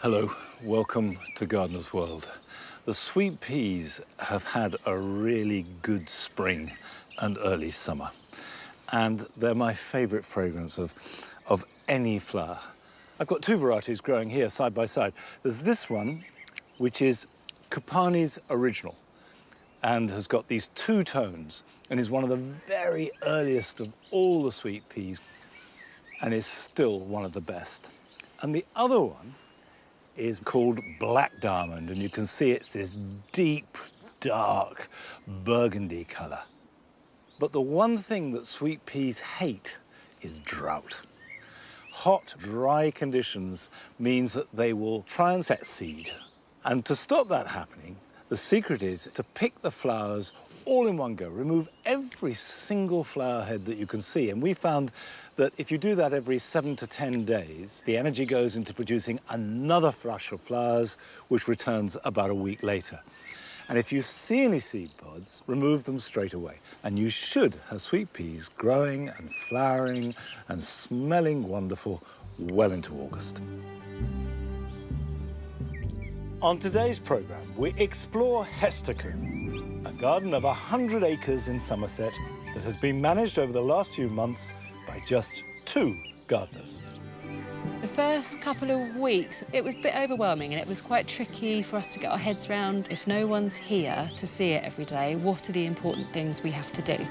Hello, welcome to Gardener's World. The sweet peas have had a really good spring and early summer, and they're my favourite fragrance of any flower. I've got two varieties growing here side by side. There's this one, which is Cupani's Original, and has got these two tones, and is one of the very earliest of all the sweet peas, and is still one of the best. And the other one is called Black Diamond, and you can see it's this deep, dark burgundy colour. But the one thing that sweet peas hate is drought. Hot, dry conditions means that they will try and set seed. And to stop that happening, the secret is to pick the flowers all in one go. Remove every single flower head that you can see. And we found that if you do that every 7 to 10 days, the energy goes into producing another flush of flowers, which returns about a week later. And if you see any seed pods, remove them straight away. And you should have sweet peas growing and flowering and smelling wonderful well into August. On today's programme, we explore Hestercombe, a garden of 100 acres in Somerset that has been managed over the last few months by just 2 gardeners. The first couple of weeks, it was a bit overwhelming and it was quite tricky for us to get our heads around. If no one's here to see it every day, what are the important things we have to do?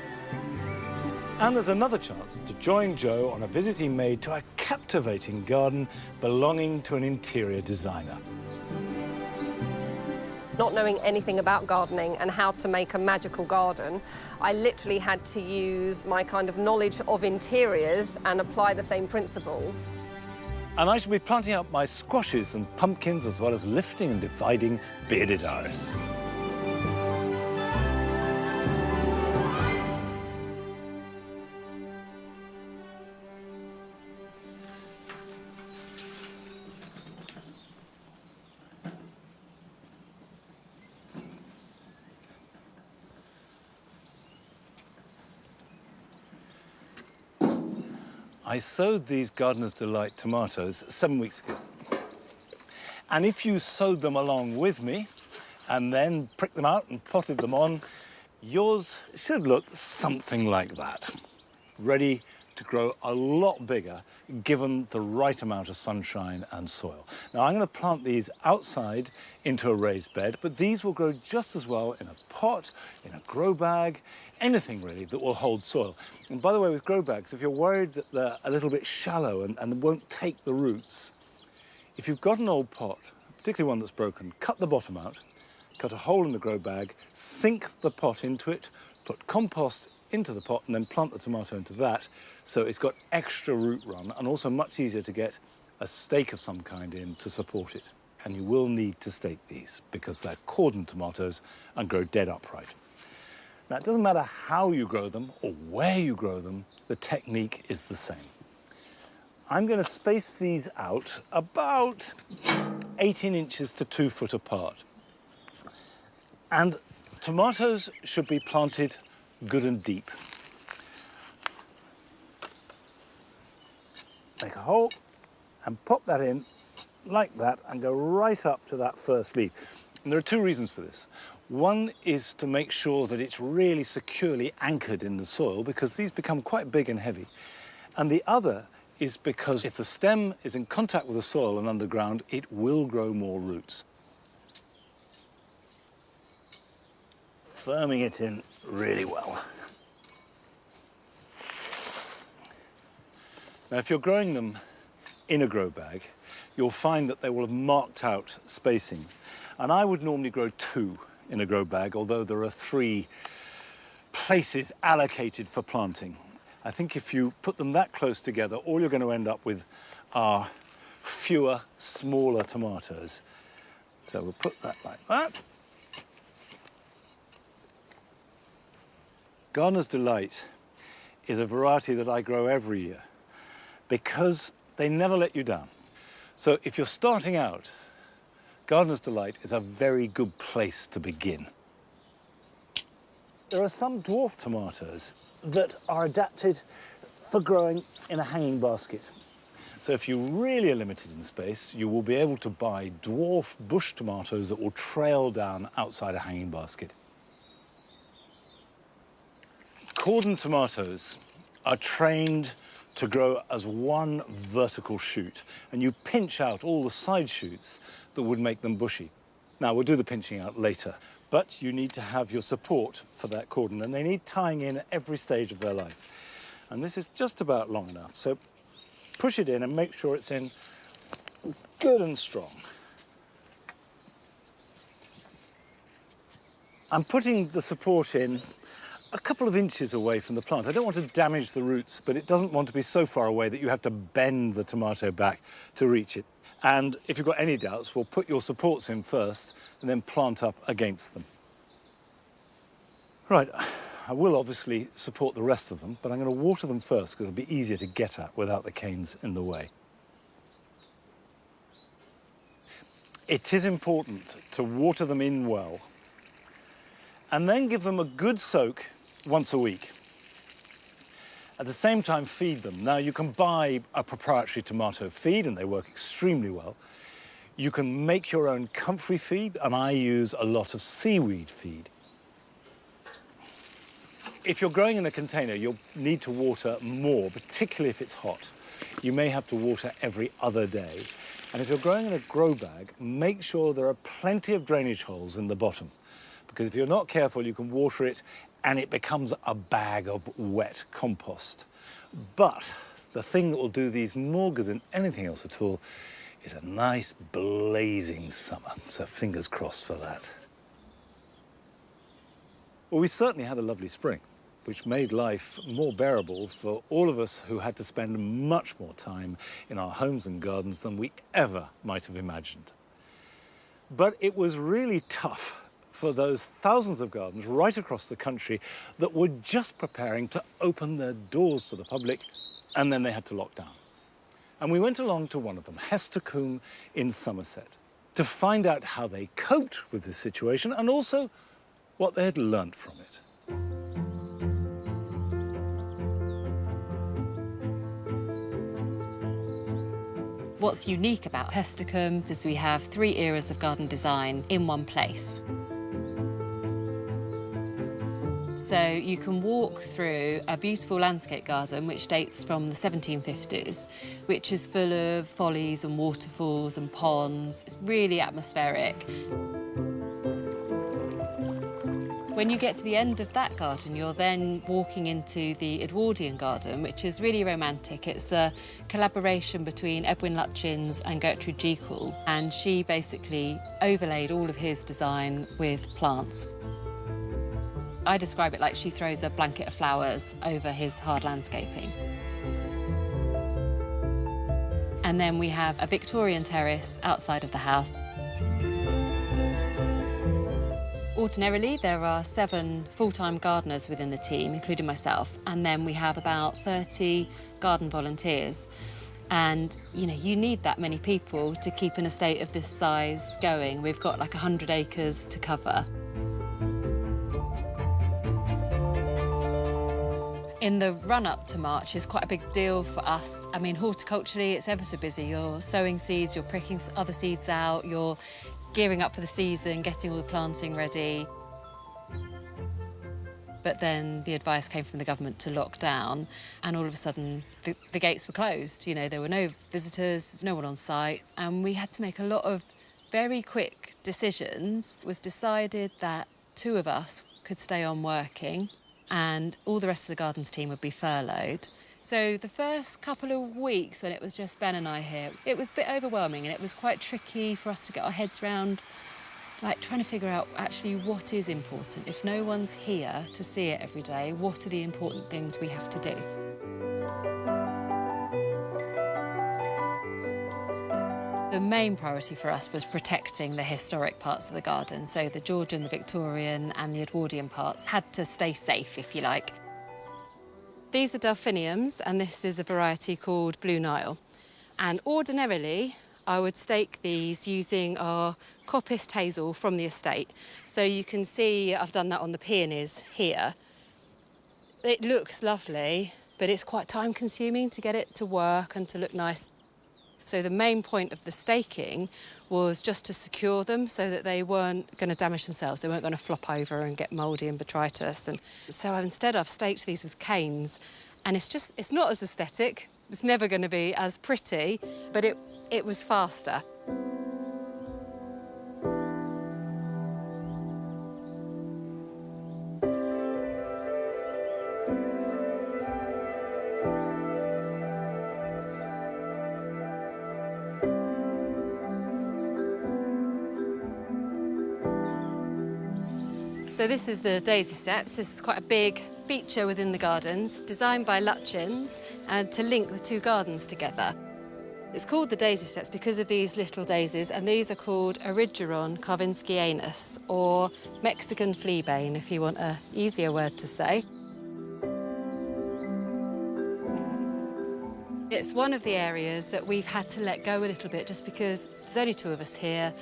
And there's another chance to join Jo on a visit he made to a captivating garden belonging to an interior designer. Not knowing anything about gardening and how to make a magical garden, I literally had to use my kind of knowledge of interiors and apply the same principles. And I shall be planting up my squashes and pumpkins as well as lifting and dividing bearded iris. I sowed these Gardener's Delight tomatoes 7 weeks ago. And if you sowed them along with me and then pricked them out and potted them on, yours should look something like that. Ready to grow a lot bigger given the right amount of sunshine and soil. Now, I'm going to plant these outside into a raised bed, but these will grow just as well in a pot, in a grow bag, anything really that will hold soil. And by the way, with grow bags, if you're worried that they're a little bit shallow and won't take the roots, if you've got an old pot, particularly one that's broken, cut the bottom out, cut a hole in the grow bag, sink the pot into it, put compost into the pot and then plant the tomato into that, so it's got extra root run and also much easier to get a stake of some kind in to support it. And you will need to stake these because they're cordon tomatoes and grow dead upright. Now, it doesn't matter how you grow them or where you grow them, the technique is the same. I'm going to space these out about 18 inches to 2 foot apart. And tomatoes should be planted good and deep. Make a hole and pop that in like that and go right up to that first leaf. And there are 2 reasons for this. One is to make sure that it's really securely anchored in the soil because these become quite big and heavy. And the other is because if the stem is in contact with the soil and underground, it will grow more roots. Firming it in really well. Now, if you're growing them in a grow bag, you'll find that they will have marked out spacing. And I would normally grow 2 in a grow bag, although there are 3 places allocated for planting. I think if you put them that close together, all you're going to end up with are fewer, smaller tomatoes. So we'll put that like that. Gardener's Delight is a variety that I grow every year because they never let you down. So if you're starting out, Gardener's Delight is a very good place to begin. There are some dwarf tomatoes that are adapted for growing in a hanging basket. So So if you really are limited in space, you will be able to buy dwarf bush tomatoes that will trail down outside a hanging basket. Cordon tomatoes are trained to grow as one vertical shoot, and you pinch out all the side shoots that would make them bushy. Now, we'll do the pinching out later, but you need to have your support for that cordon, and they need tying in at every stage of their life. And this is just about long enough, so push it in and make sure it's in good and strong. I'm putting the support in a couple of inches away from the plant. I don't want to damage the roots, but it doesn't want to be so far away that you have to bend the tomato back to reach it. And if you've got any doubts, we'll put your supports in first and then plant up against them. Right, I will obviously support the rest of them, but I'm going to water them first because it'll be easier to get at without the canes in the way. It is important to water them in well and then give them a good soak once a week. At the same time, feed them. Now, you can buy a proprietary tomato feed, and they work extremely well. You can make your own comfrey feed, and I use a lot of seaweed feed. If you're growing in a container, you'll need to water more, particularly if it's hot. You may have to water every other day. And if you're growing in a grow bag, make sure there are plenty of drainage holes in the bottom, because if you're not careful, you can water it and it becomes a bag of wet compost. But the thing that will do these more good than anything else at all is a nice blazing summer. So fingers crossed for that. Well, we certainly had a lovely spring, which made life more bearable for all of us who had to spend much more time in our homes and gardens than we ever might have imagined. But it was really tough for those thousands of gardens right across the country that were just preparing to open their doors to the public, and then they had to lock down. And we went along to one of them, Hestercombe in Somerset, to find out how they coped with this situation and also what they had learnt from it. What's unique about Hestercombe is we have 3 eras of garden design in one place. So you can walk through a beautiful landscape garden which dates from the 1750s, which is full of follies and waterfalls and ponds. It's really atmospheric. When you get to the end of that garden, you're then walking into the Edwardian garden, which is really romantic. It's a collaboration between Edwin Lutyens and Gertrude Jekyll, and she basically overlaid all of his design with plants. I describe it like she throws a blanket of flowers over his hard landscaping. And then we have a Victorian terrace outside of the house. Ordinarily, there are 7 full-time gardeners within the team, including myself, and then we have about 30 garden volunteers. And, you know, you need that many people to keep an estate of this size going. We've got like 100 acres to cover. In the run-up to March is quite a big deal for us. I mean, horticulturally, it's ever so busy. You're sowing seeds, you're pricking other seeds out, you're gearing up for the season, getting all the planting ready. But then the advice came from the government to lock down, and all of a sudden the gates were closed. You know, there were no visitors, no one on site, and we had to make a lot of very quick decisions. It was decided that 2 of us could stay on working, and all the rest of the gardens team would be furloughed. So the first couple of weeks when it was just Ben and I here, it was a bit overwhelming, and it was quite tricky for us to get our heads around, like trying to figure out actually what is important. If no one's here to see it every day, what are the important things we have to do? The main priority for us was protecting the historic parts of the garden. So the Georgian, the Victorian and the Edwardian parts had to stay safe, if you like. These are delphiniums, and this is a variety called Blue Nile. And ordinarily, I would stake these using our coppiced hazel from the estate. So you can see I've done that on the peonies here. It looks lovely, but it's quite time-consuming to get it to work and to look nice. So the main point of the staking was just to secure them so that they weren't going to damage themselves. They weren't going to flop over and get mouldy and botrytis. And so instead I've staked these with canes, and it's not as aesthetic. It's never going to be as pretty, but it was faster. So this is the Daisy Steps. This is quite a big feature within the gardens, designed by Lutchins and to link the two gardens together. It's called the Daisy Steps because of these little daisies, and these are called Erigeron carvinskianus, or Mexican fleabane, if you want an easier word to say. It's one of the areas that we've had to let go a little bit just because there's only two of us here.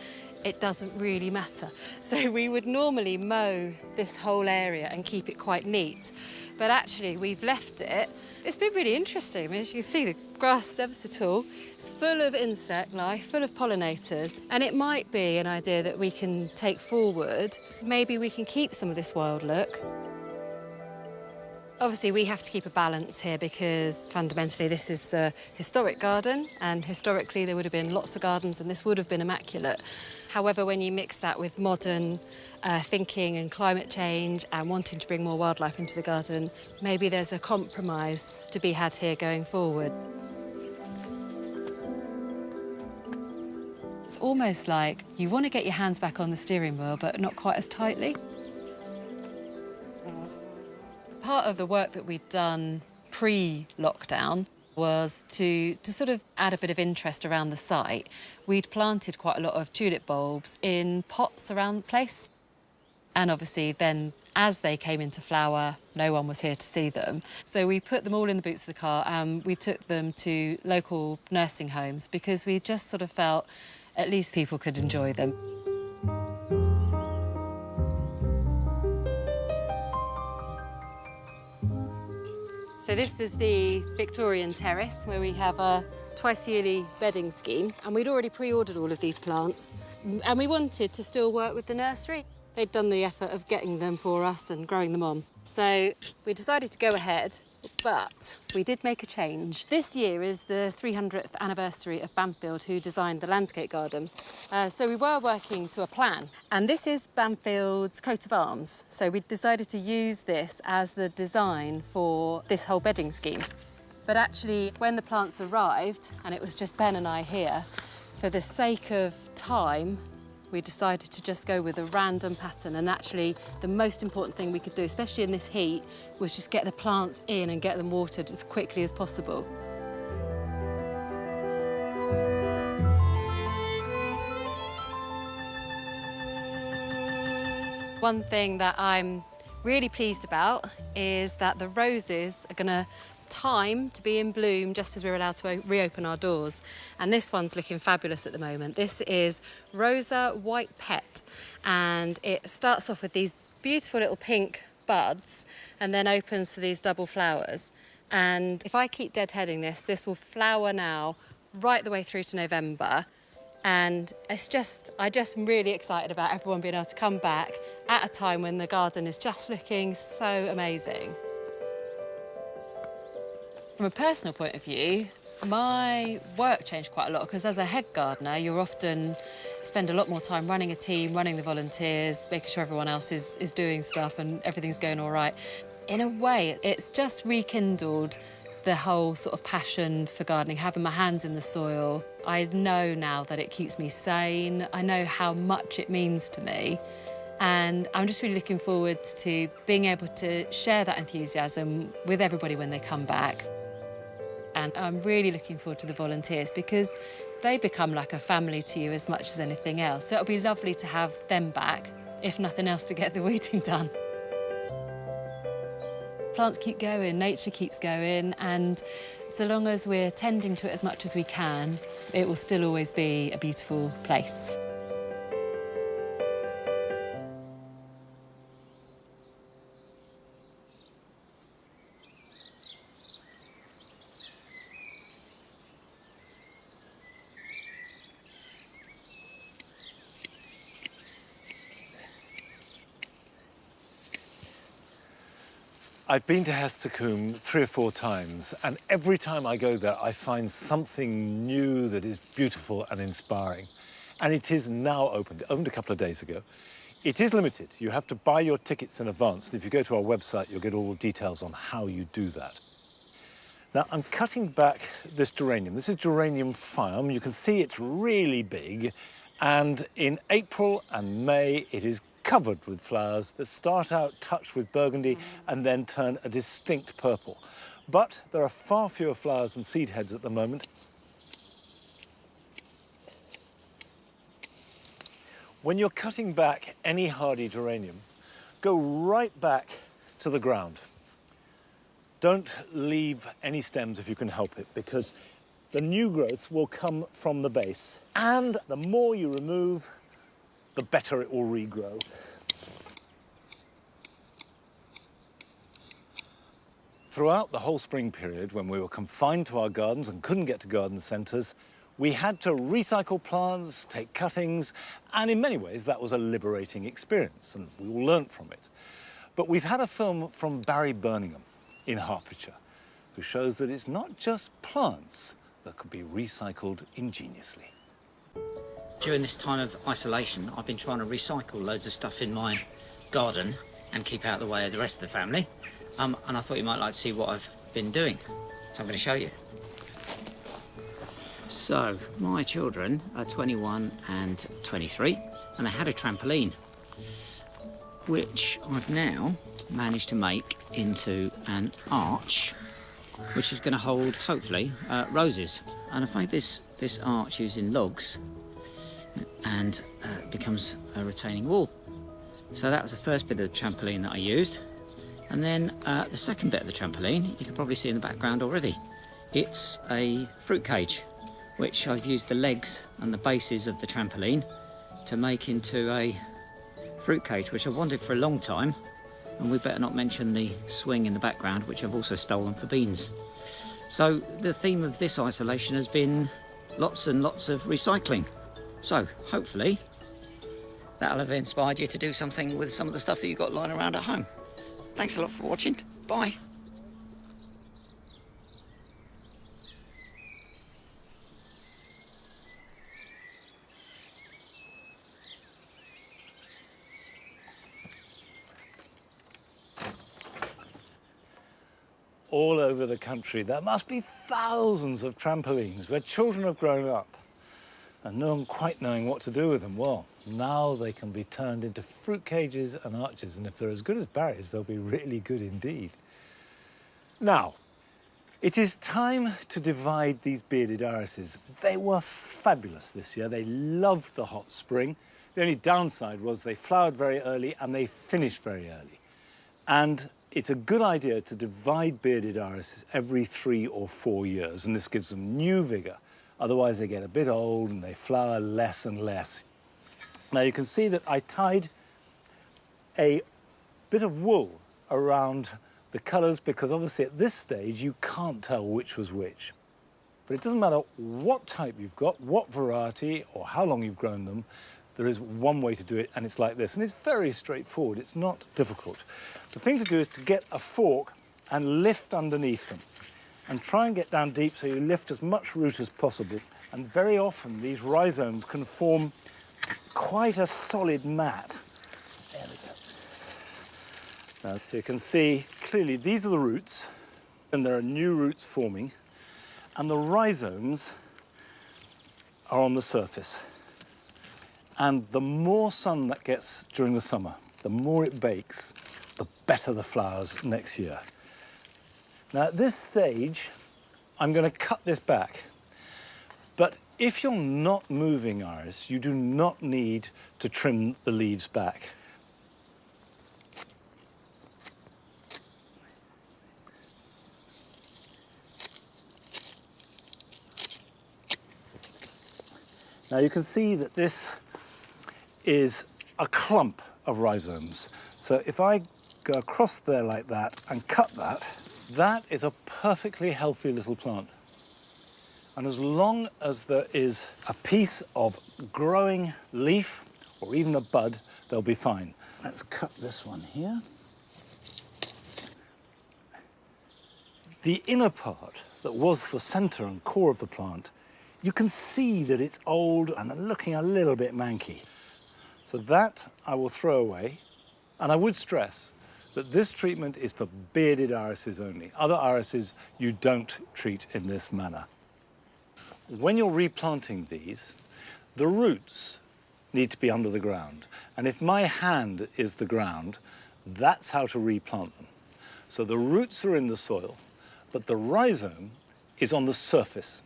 It doesn't really matter. So we would normally mow this whole area and keep it quite neat. But actually we've left it. It's been really interesting. I mean, as you can see, the grass is ever so tall. It's full of insect life, full of pollinators. And it might be an idea that we can take forward. Maybe we can keep some of this wild look. Obviously, we have to keep a balance here because fundamentally this is a historic garden, and historically there would have been lots of gardens and this would have been immaculate. However, when you mix that with modern thinking and climate change and wanting to bring more wildlife into the garden, maybe there's a compromise to be had here going forward. It's almost like you want to get your hands back on the steering wheel, but not quite as tightly. Part of the work that we'd done pre-lockdown was to sort of add a bit of interest around the site. We'd planted quite a lot of tulip bulbs in pots around the place. And obviously then, as they came into flower, no one was here to see them. So we put them all in the boots of the car and we took them to local nursing homes because we just sort of felt at least people could enjoy them. So this is the Victorian terrace where we have a twice-yearly bedding scheme, and we'd already pre-ordered all of these plants, and we wanted to still work with the nursery. They'd done the effort of getting them for us and growing them on. So we decided to go ahead, but we did make a change. This year is the 300th anniversary of Bamfield, who designed the landscape garden. So we were working to a plan, and this is Bamfield's coat of arms. So we decided to use this as the design for this whole bedding scheme. But actually, when the plants arrived, and it was just Ben and I here, for the sake of time, we decided to just go with a random pattern. And actually, the most important thing we could do, especially in this heat, was just get the plants in and get them watered as quickly as possible. One thing that I'm really pleased about is that the roses are going to time to be in bloom just as we're allowed to reopen our doors. And this one's looking fabulous at the moment. This is Rosa White Pet, and it starts off with these beautiful little pink buds and then opens to these double flowers. And if I keep deadheading this will flower now right the way through to November. And I'm just really excited about everyone being able to come back at a time when the garden is just looking so amazing. From a personal point of view, my work changed quite a lot because as a head gardener, you often spend a lot more time running a team, running the volunteers, making sure everyone else is doing stuff and everything's going all right. In a way, it's just rekindled the whole sort of passion for gardening, having my hands in the soil. I know now that it keeps me sane. I know how much it means to me. And I'm just really looking forward to being able to share that enthusiasm with everybody when they come back. And I'm really looking forward to the volunteers because they become like a family to you as much as anything else. So it'll be lovely to have them back, if nothing else, to get the weeding done. Plants keep going, nature keeps going, and so long as we're tending to it as much as we can, it will still always be a beautiful place. I've been to Hester Combe 3 or 4 times, and every time I go there, I find something new that is beautiful and inspiring. And it is now opened. It opened a couple of days ago. It is limited. You have to buy your tickets in advance. And if you go to our website, you'll get all the details on how you do that. Now, I'm cutting back this geranium. This is Geranium Phaeum. You can see it's really big. And in April and May, it is covered with flowers that start out touched with burgundy and then turn a distinct purple. But there are far fewer flowers and seed heads at the moment. When you're cutting back any hardy geranium, go right back to the ground. Don't leave any stems if you can help it, because the new growth will come from the base. And the more you remove, the better it will regrow. Throughout the whole spring period, when we were confined to our gardens and couldn't get to garden centres, we had to recycle plants, take cuttings, and in many ways that was a liberating experience, and we all learnt from it. But we've had a film from Barry Birmingham in Hertfordshire, who shows that it's not just plants that could be recycled ingeniously. During this time of isolation, I've been trying to recycle loads of stuff in my garden and keep out of the way of the rest of the family. And I thought you might like to see what I've been doing. So I'm going to show you. So, my children are 21 and 23, and they had a trampoline, which I've now managed to make into an arch, which is going to hold, hopefully, roses. And I've made this arch using logs, and it becomes a retaining wall. So that was the first bit of the trampoline that I used. And then the second bit of the trampoline, you can probably see in the background already. It's a fruit cage, which I've used the legs and the bases of the trampoline to make into a fruit cage, which I've wanted for a long time. And we better not mention the swing in the background, which I've also stolen for beans. So the theme of this isolation has been lots and lots of recycling. So hopefully that'll have inspired you to do something with some of the stuff that you've got lying around at home. Thanks a lot for watching. Bye. All over the country, there must be thousands of trampolines where children have grown up and no one quite knowing what to do with them. Well, now they can be turned into fruit cages and arches, and if they're as good as Barry's, they'll be really good indeed. Now, it is time to divide these bearded irises. They were fabulous this year. They loved the hot spring. The only downside was they flowered very early and they finished very early. And it's a good idea to divide bearded irises every 3 or 4 years, and this gives them new vigour. Otherwise, they get a bit old and they flower less and less. Now, you can see that I tied a bit of wool around the colours because obviously at this stage you can't tell which was which. But it doesn't matter what type you've got, what variety or how long you've grown them, there is one way to do it, and it's like this. And it's very straightforward, it's not difficult. The thing to do is to get a fork and lift underneath them and try and get down deep so you lift as much root as possible. And very often these rhizomes can form quite a solid mat. There we go. Now you can see clearly these are the roots, and there are new roots forming, and the rhizomes are on the surface. And the more sun that gets during the summer, the more it bakes, the better the flowers next year. Now at this stage, I'm going to cut this back. But if you're not moving iris, you do not need to trim the leaves back. Now you can see that this is a clump of rhizomes. So if I go across there like that and cut that, that is a perfectly healthy little plant. And as long as there is a piece of growing leaf or even a bud, they'll be fine. Let's cut this one here. The inner part, that was the centre and core of the plant, you can see that it's old and looking a little bit manky. So that I will throw away. And I would stress that this treatment is for bearded irises only. Other irises you don't treat in this manner. When you're replanting these, the roots need to be under the ground. And if my hand is the ground, that's how to replant them. So the roots are in the soil, but the rhizome is on the surface.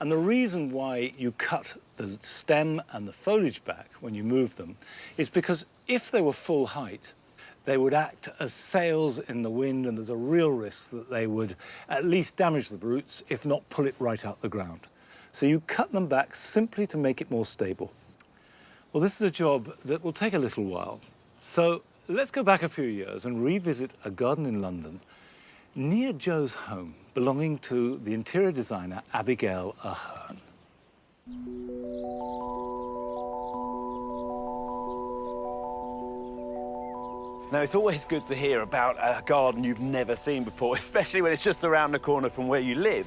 And the reason why you cut the stem and the foliage back when you move them is because if they were full height, they would act as sails in the wind, and there's a real risk that they would at least damage the roots, if not pull it right out the ground. So you cut them back simply to make it more stable. Well, this is a job that will take a little while. So let's go back a few years and revisit a garden in London near Joe's home, belonging to the interior designer Abigail Ahern. Now, it's always good to hear about a garden you've never seen before, especially when it's just around the corner from where you live.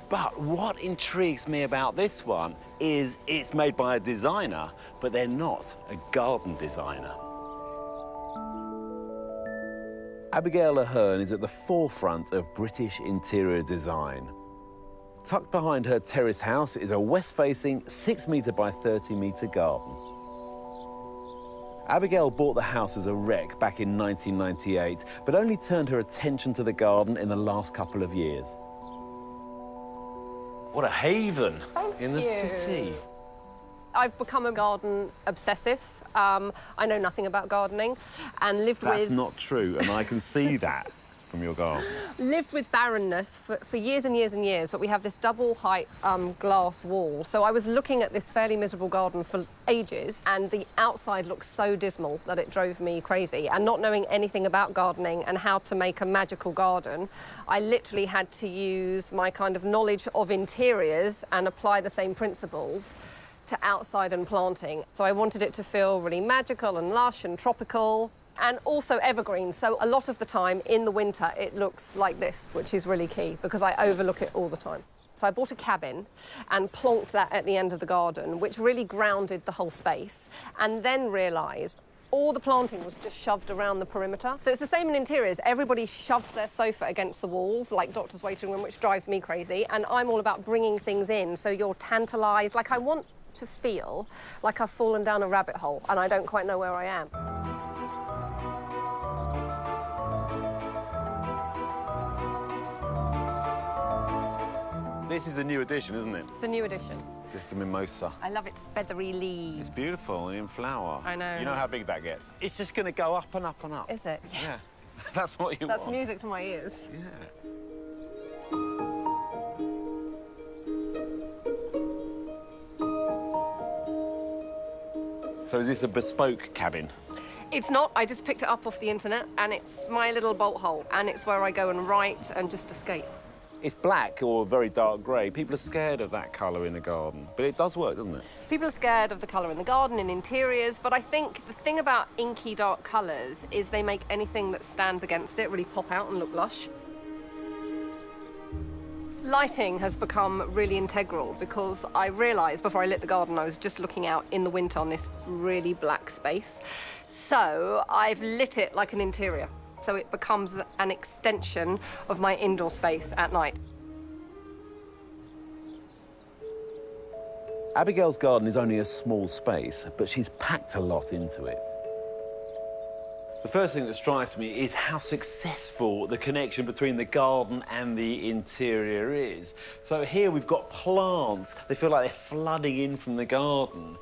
But what intrigues me about this one is it's made by a designer, but they're not a garden designer. Abigail Ahern is at the forefront of British interior design. Tucked behind her terrace house is a west-facing 6-metre by 30-metre garden. Abigail bought the house as a wreck back in 1998, but only turned her attention to the garden in the last couple of years. What a haven in the city. I've become a garden obsessive. I know nothing about gardening and lived with... That's not true, and I can see that from your garden. Lived with barrenness for years and years and years, but we have this double-height glass wall. So I was looking at this fairly miserable garden for ages, and the outside looked so dismal that it drove me crazy. And not knowing anything about gardening and how to make a magical garden, I literally had to use my kind of knowledge of interiors and apply the same principles to outside and planting. So I wanted it to feel really magical and lush and tropical, and also evergreen. So a lot of the time in the winter it looks like this, which is really key because I overlook it all the time. So I bought a cabin and plonked that at the end of the garden, which really grounded the whole space, and then realised all the planting was just shoved around the perimeter. So it's the same in interiors. Everybody shoves their sofa against the walls, like Doctor's Waiting Room, which drives me crazy, and I'm all about bringing things in so you're tantalised. Like, I want to feel like I've fallen down a rabbit hole and I don't quite know where I am. This is a new addition, isn't it? It's a new addition. This is a mimosa. I love its feathery leaves. It's beautiful and in flower. I know. You know how big that gets? It's just going to go up and up and up. Is it? Yes. Yeah. That's what you want. That's music to my ears. Yeah. So is this a bespoke cabin? It's not. I just picked it up off the internet, and it's my little bolt hole, and it's where I go and write and just escape. It's black or very dark grey. People are scared of that colour in the garden, but it does work, doesn't it? People are scared of the colour in the garden, in interiors, but I think the thing about inky dark colours is they make anything that stands against it really pop out and look lush. Lighting has become really integral because I realised before I lit the garden I was just looking out in the winter on this really black space. So I've lit it like an interior. So it becomes an extension of my indoor space at night. Abigail's garden is only a small space, but she's packed a lot into it. The first thing that strikes me is how successful the connection between the garden and the interior is. So here we've got plants. They feel like they're flooding in from the garden.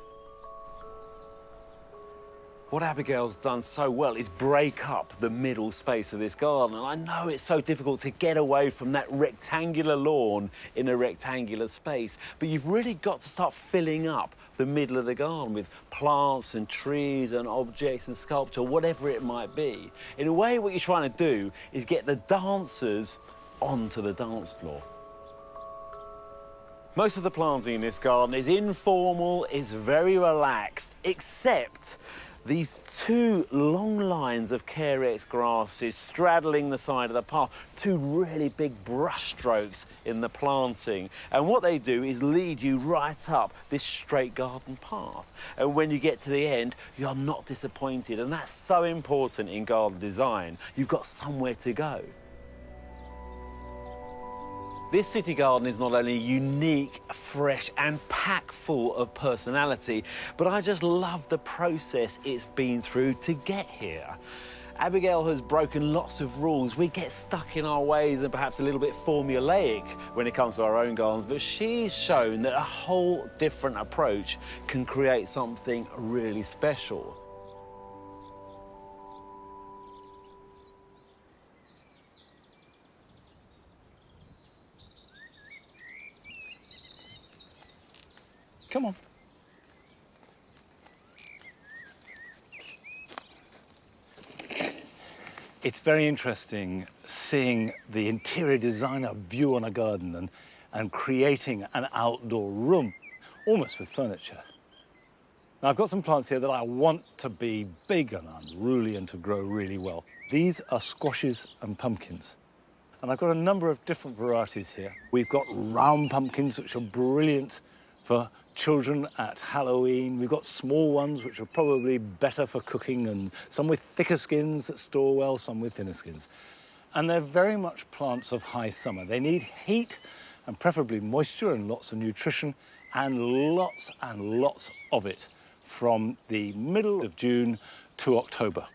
What Abigail's done so well is break up the middle space of this garden. And I know it's so difficult to get away from that rectangular lawn in a rectangular space, but you've really got to start filling up the middle of the garden with plants and trees and objects and sculpture, whatever it might be. In a way, what you're trying to do is get the dancers onto the dance floor. Most of the planting in this garden is informal, it's very relaxed, except These two long lines of Carex grasses straddling the side of the path, two really big brush strokes in the planting. And what they do is lead you right up this straight garden path. And when you get to the end, you're not disappointed. And that's so important in garden design. You've got somewhere to go. This city garden is not only unique, fresh and packed full of personality, but I just love the process it's been through to get here. Abigail has broken lots of rules. We get stuck in our ways and perhaps a little bit formulaic when it comes to our own gardens, but she's shown that a whole different approach can create something really special. Come on. It's very interesting seeing the interior designer view on a garden and creating an outdoor room, almost with furniture. Now, I've got some plants here that I want to be big and unruly and to grow really well. These are squashes and pumpkins. And I've got a number of different varieties here. We've got round pumpkins, which are brilliant for children at Halloween. We've got small ones, which are probably better for cooking, and some with thicker skins that store well, some with thinner skins. And they're very much plants of high summer. They need heat and preferably moisture and lots of nutrition and lots of it from the middle of June to October.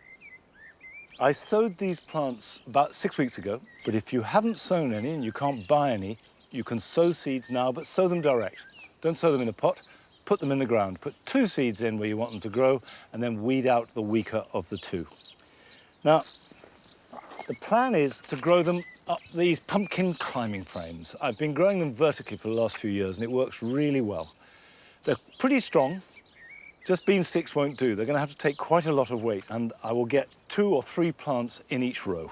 I sowed these plants about 6 weeks ago, but if you haven't sown any and you can't buy any, you can sow seeds now, but sow them direct. Don't sow them in a pot, put them in the ground. Put 2 seeds in where you want them to grow and then weed out the weaker of the 2. Now, the plan is to grow them up these pumpkin climbing frames. I've been growing them vertically for the last few years and it works really well. They're pretty strong. Just bean sticks won't do. They're going to have to take quite a lot of weight, and I will get 2 or 3 plants in each row.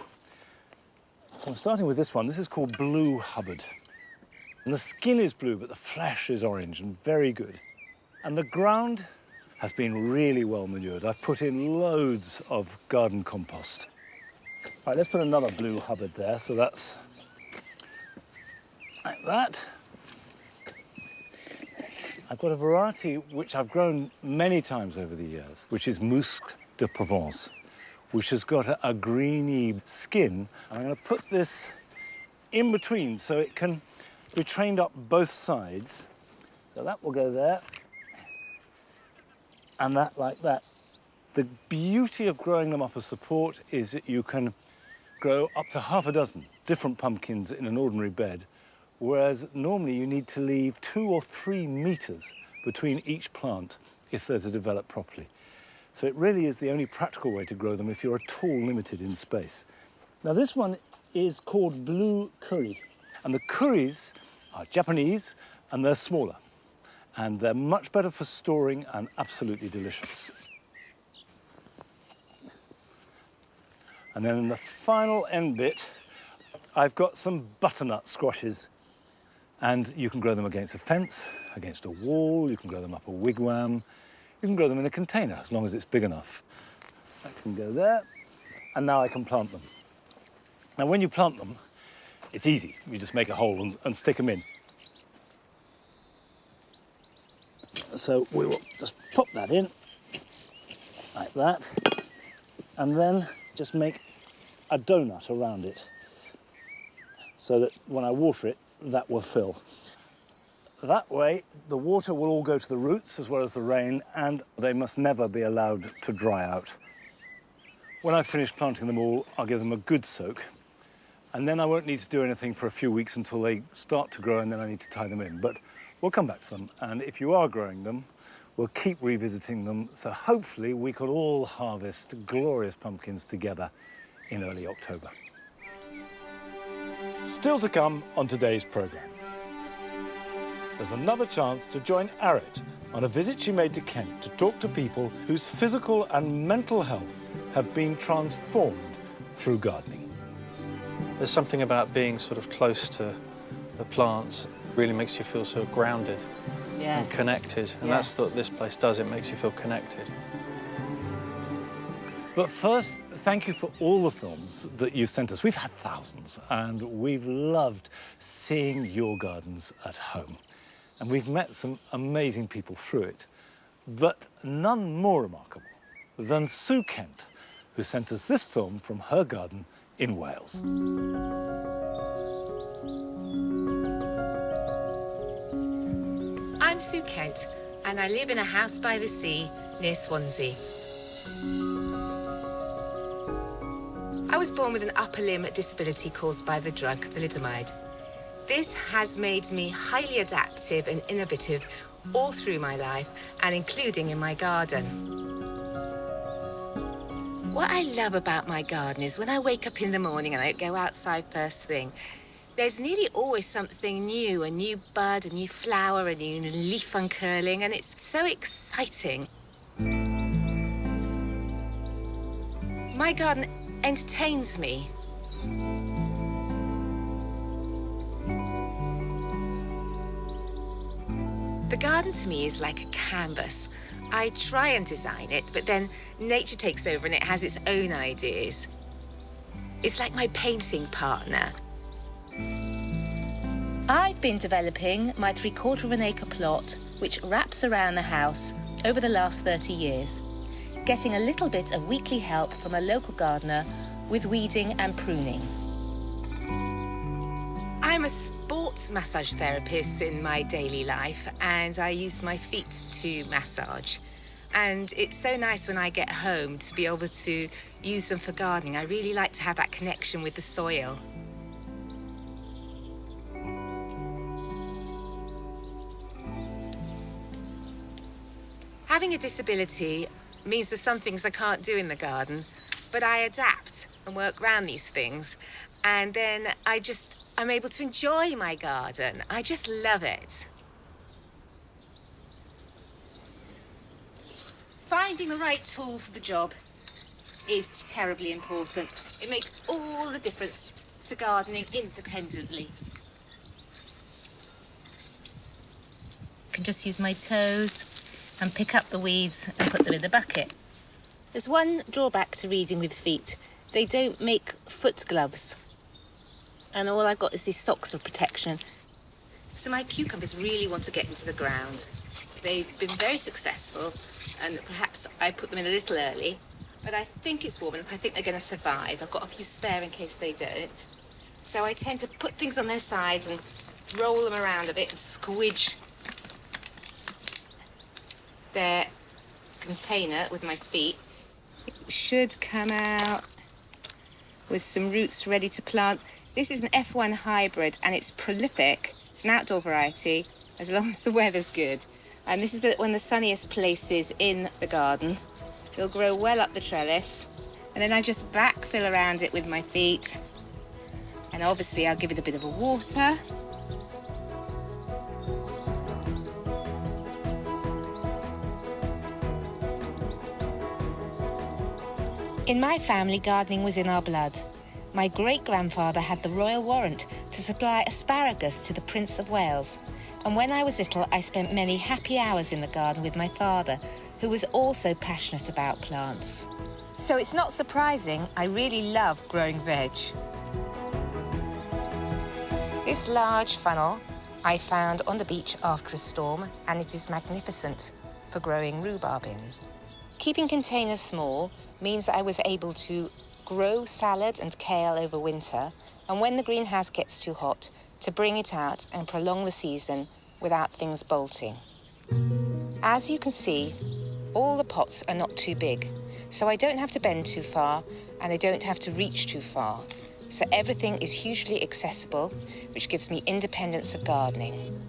So I'm starting with this one. This is called Blue Hubbard. And the skin is blue, but the flesh is orange and very good. And the ground has been really well manured. I've put in loads of garden compost. All right, let's put another Blue Hubbard there. So that's like that. I've got a variety which I've grown many times over the years, which is Musc de Provence, which has got a greeny skin. And I'm going to put this in between so it can be trained up both sides. So that will go there, and that like that. The beauty of growing them up as support is that you can grow up to half a dozen different pumpkins in an ordinary bed, whereas normally you need to leave 2 or 3 meters between each plant if they're to develop properly. So it really is the only practical way to grow them if you're at all limited in space. Now this one is called Blue Curry, and the curries are Japanese and they're smaller, and they're much better for storing and absolutely delicious. And then in the final end bit, I've got some butternut squashes. And you can grow them against a fence, against a wall, you can grow them up a wigwam, you can grow them in a container as long as it's big enough. I can go there, and now I can plant them. Now when you plant them, it's easy. You just make a hole and stick them in. So we will just pop that in, like that, and then just make a donut around it, so that when I water it, that will fill. That way, the water will all go to the roots as well as the rain, and they must never be allowed to dry out. When I've finished planting them all, I'll give them a good soak, and then I won't need to do anything for a few weeks until they start to grow, and then I need to tie them in. But we'll come back to them, and if you are growing them, we'll keep revisiting them, so hopefully we could all harvest glorious pumpkins together in early October. Still to come on today's programme. There's another chance to join Arit on a visit she made to Kent to talk to people whose physical and mental health have been transformed through gardening. There's something about being sort of close to the plants. Really makes you feel so grounded and connected. And that's what this place does, it makes you feel connected. But first, thank you for all the films that you've sent us. We've had thousands, and we've loved seeing your gardens at home. And we've met some amazing people through it, but none more remarkable than Sue Kent, who sent us this film from her garden in Wales. I'm Sue Kent, and I live in a house by the sea near Swansea. I was born with an upper limb disability caused by the drug thalidomide. This has made me highly adaptive and innovative all through my life, and including in my garden. What I love about my garden is when I wake up in the morning and I go outside first thing, there's nearly always something new, a new bud, a new flower, a new leaf uncurling, and it's so exciting. My garden entertains me. The garden to me is like a canvas. I try and design it, but then nature takes over and it has its own ideas. It's like my painting partner. I've been developing my 3/4 of an acre plot, which wraps around the house over the last 30 years, getting a little bit of weekly help from a local gardener with weeding and pruning. I'm a sports massage therapist in my daily life, and I use my feet to massage. And it's so nice when I get home to be able to use them for gardening. I really like to have that connection with the soil. Having a disability means there's some things I can't do in the garden, but I adapt and work around these things, and then I'm able to enjoy my garden. I just love it. Finding the right tool for the job is terribly important. It makes all the difference to gardening independently. I can just use my toes and pick up the weeds and put them in the bucket. There's one drawback to reading with feet. They don't make foot gloves. And all I've got is these socks of protection. So my cucumbers really want to get into the ground. They've been very successful, and perhaps I put them in a little early, but I think it's warm enough. I think they're going to survive. I've got a few spare in case they don't. So I tend to put things on their sides and roll them around a bit and squidge their container with my feet. It should come out with some roots ready to plant. This is an F1 hybrid, and it's prolific. It's an outdoor variety, as long as the weather's good. And this is one of the sunniest places in the garden. It'll grow well up the trellis. And then I just backfill around it with my feet. And obviously I'll give it a bit of a water. In my family, gardening was in our blood. My great-grandfather had the royal warrant to supply asparagus to the Prince of Wales. And when I was little, I spent many happy hours in the garden with my father, who was also passionate about plants. So it's not surprising I really love growing veg. This large funnel I found on the beach after a storm, and it is magnificent for growing rhubarb in. Keeping containers small means that I was able to grow salad and kale over winter, and when the greenhouse gets too hot, to bring it out and prolong the season without things bolting. As you can see, all the pots are not too big, so I don't have to bend too far and I don't have to reach too far. So everything is hugely accessible, which gives me independence of gardening.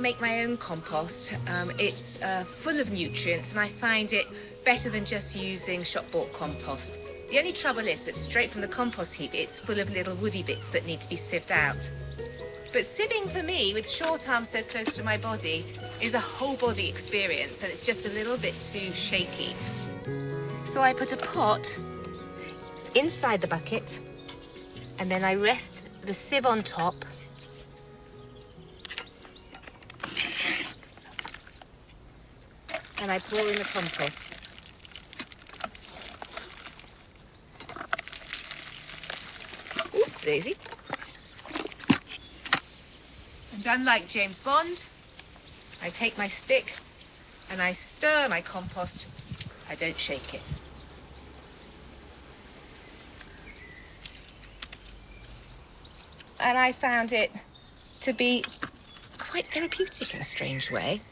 Make my own compost. It's full of nutrients, and I find it better than just using shop-bought compost. The only trouble is that straight from the compost heap, it's full of little woody bits that need to be sieved out. But sieving for me, with short arms so close to my body, is a whole body experience, and it's just a little bit too shaky. So I put a pot inside the bucket, and then I rest the sieve on top, and I pour in the compost. Oops, Daisy. And unlike James Bond, I take my stick and I stir my compost. I don't shake it. And I found it to be quite therapeutic in a strange way.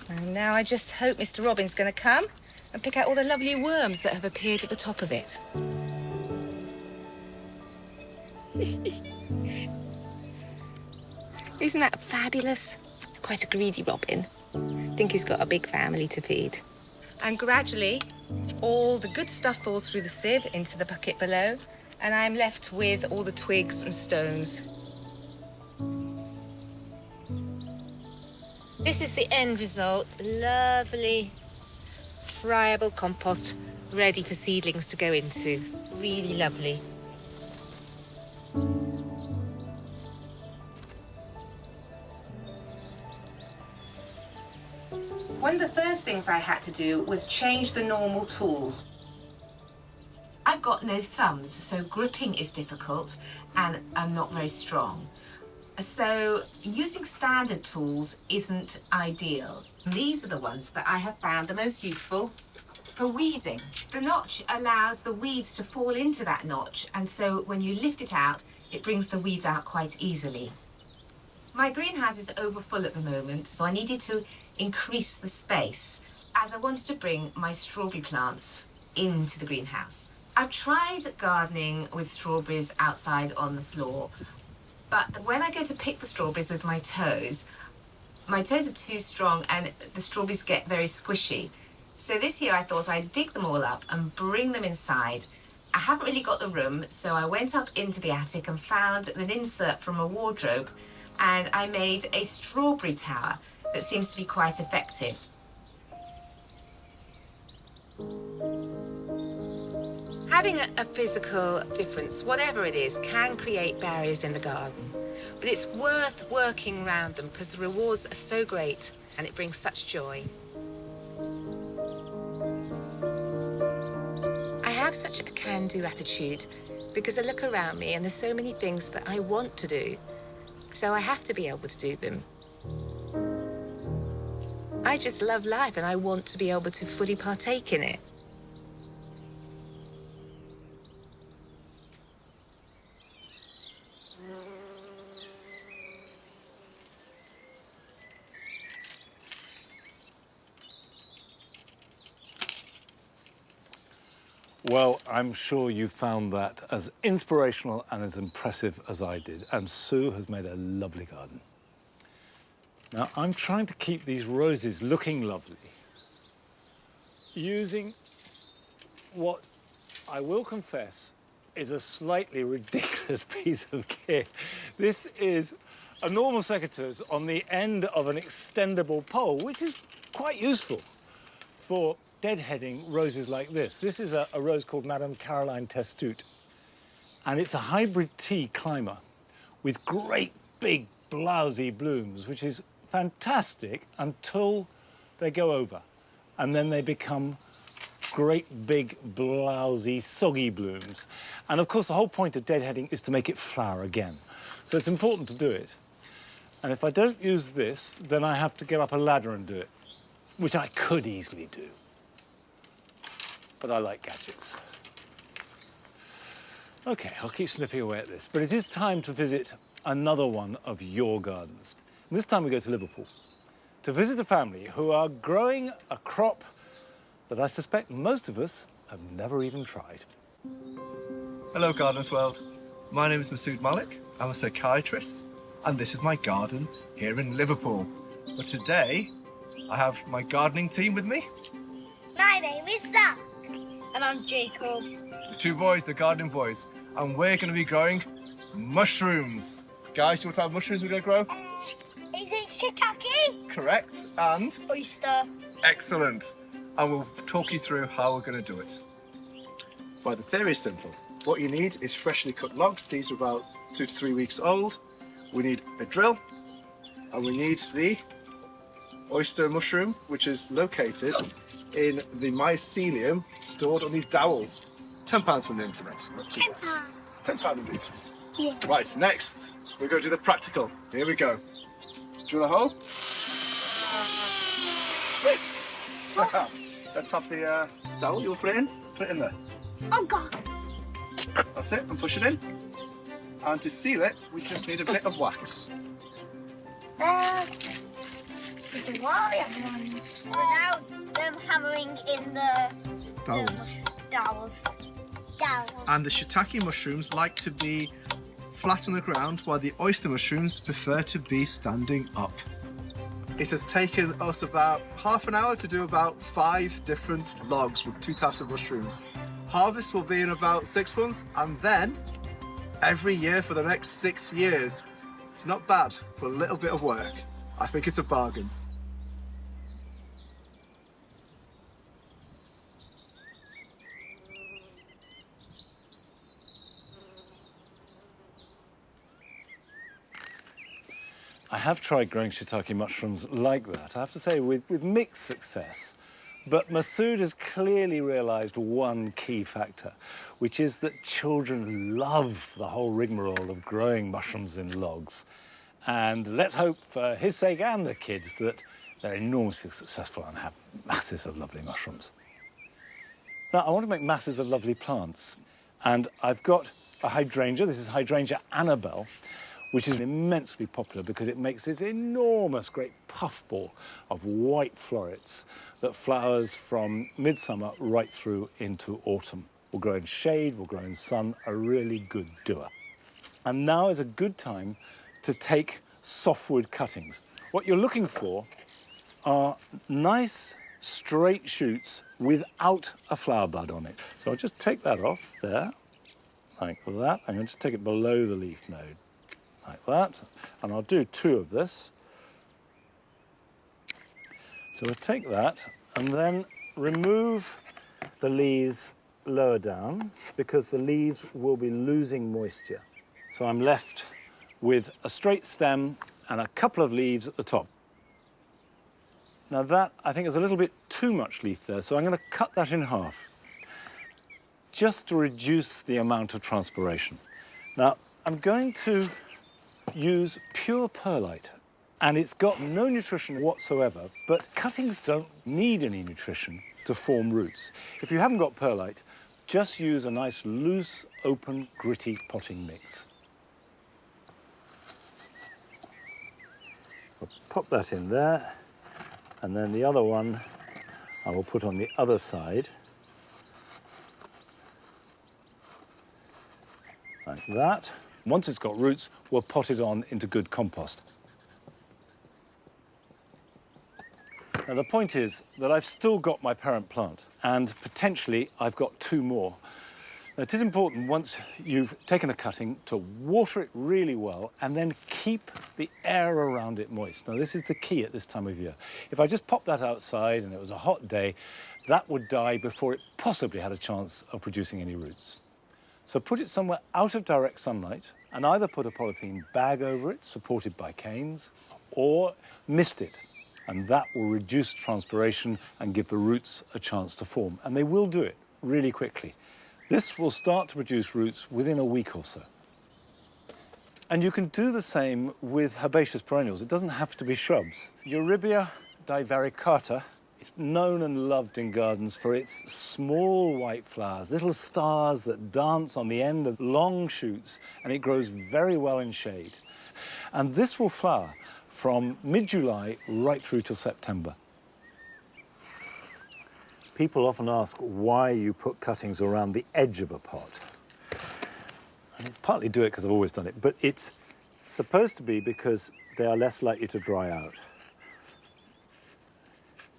And now I just hope Mr. Robin's going to come and pick out all the lovely worms that have appeared at the top of it. Isn't that fabulous? Quite a greedy robin. I think he's got a big family to feed. And gradually, all the good stuff falls through the sieve into the bucket below, and I'm left with all the twigs and stones. This is the end result. Lovely, friable compost, ready for seedlings to go into. Really lovely. One of the first things I had to do was change the normal tools. I've got no thumbs, so gripping is difficult, and I'm not very strong. So using standard tools isn't ideal. These are the ones that I have found the most useful for weeding. The notch allows the weeds to fall into that notch, and so when you lift it out, it brings the weeds out quite easily. My greenhouse is overfull at the moment, so I needed to increase the space as I wanted to bring my strawberry plants into the greenhouse. I've tried gardening with strawberries outside on the floor, but when I go to pick the strawberries with my toes are too strong and the strawberries get very squishy. So this year I thought I'd dig them all up and bring them inside. I haven't really got the room, so I went up into the attic and found an insert from a wardrobe, and I made a strawberry tower that seems to be quite effective. Having a physical difference, whatever it is, can create barriers in the garden. But it's worth working around them because the rewards are so great and it brings such joy. I have such a can-do attitude because I look around me and there's so many things that I want to do. So I have to be able to do them. I just love life and I want to be able to fully partake in it. Well, I'm sure you found that as inspirational and as impressive as I did. And Sue has made a lovely garden. Now, I'm trying to keep these roses looking lovely using what I will confess is a slightly ridiculous piece of kit. This is a normal secateurs on the end of an extendable pole, which is quite useful for deadheading roses like this. This is a rose called Madame Caroline Testut, and it's a hybrid tea climber with great big blousy blooms, which is fantastic until they go over, and then they become great big blousy soggy blooms. And of course the whole point of deadheading is to make it flower again, so it's important to do it. And if I don't use this, then I have to get up a ladder and do it, which I could easily do. But I like gadgets. Okay, I'll keep snipping away at this, but it is time to visit another one of your gardens. And this time we go to Liverpool to visit a family who are growing a crop that I suspect most of us have never even tried. Hello, Gardeners World. My name is Masood Malik. I'm a psychiatrist, and this is my garden here in Liverpool. But today, I have my gardening team with me. My name is Zach. And I'm Jacob. The two boys, the gardening boys. And we're going to be growing mushrooms. Guys, do you know what type of mushrooms we're going to grow? Is it shiitake? Correct. And? Oyster. Excellent. And we'll talk you through how we're going to do it. Well, the theory is simple. What you need is freshly cut logs. These are about 2 to 3 weeks old. We need a drill, and we need the oyster mushroom, which is located in the mycelium stored on these dowels. £10 from the internet, not too bad. £10 indeed. Yeah. Right, next, we're going to do the practical. Here we go. Drill a hole. Let's have the dowel you'll put it in. Put it in there. Oh God. That's it, and push it in. And to seal it, we just need a bit of wax. Now them hammering in the Dowels. dowels. And the shiitake mushrooms like to be flat on the ground, while the oyster mushrooms prefer to be standing up. It has taken us about half an hour to do about 5 different logs with 2 types of mushrooms. Harvest will be in about 6 months, and then every year for the next 6 years. It's not bad for a little bit of work. I think it's a bargain. I have tried growing shiitake mushrooms like that, I have to say, with mixed success. But Masood has clearly realised one key factor, which is that children love the whole rigmarole of growing mushrooms in logs. And let's hope, for his sake and the kids, that they're enormously successful and have masses of lovely mushrooms. Now, I want to make masses of lovely plants. And I've got a hydrangea. This is Hydrangea Annabelle, which is immensely popular because it makes this enormous, great puffball of white florets that flowers from midsummer right through into autumn. Will grow in shade, will grow in sun, a really good doer. And now is a good time to take softwood cuttings. What you're looking for are nice, straight shoots without a flower bud on it. So I'll just take that off there, like that. I'm going to take it below the leaf node. Like that, and I'll do 2 of this. So we'll take that and then remove the leaves lower down because the leaves will be losing moisture. So I'm left with a straight stem and a couple of leaves at the top. Now that, I think, is a little bit too much leaf there, so I'm going to cut that in half just to reduce the amount of transpiration. Now, I'm going to use pure perlite, and it's got no nutrition whatsoever, but cuttings don't need any nutrition to form roots. If you haven't got perlite, just use a nice loose, open, gritty potting mix. I'll pop that in there, and then the other one I will put on the other side, like that. Once it's got roots, we'll pot it on into good compost. Now, the point is that I've still got my parent plant, and potentially I've got 2 more. Now, it is important, once you've taken a cutting, to water it really well and then keep the air around it moist. Now, this is the key at this time of year. If I just popped that outside and it was a hot day, that would die before it possibly had a chance of producing any roots. So put it somewhere out of direct sunlight and either put a polythene bag over it, supported by canes, or mist it. And that will reduce transpiration and give the roots a chance to form. And they will do it really quickly. This will start to produce roots within a week or so. And you can do the same with herbaceous perennials. It doesn't have to be shrubs. Eurybia divaricata is known and loved in gardens for its small white flowers, little stars that dance on the end of long shoots, and it grows very well in shade. And this will flower from mid-July right through to September. People often ask why you put cuttings around the edge of a pot. And it's partly do it because I've always done it, but it's supposed to be because they are less likely to dry out.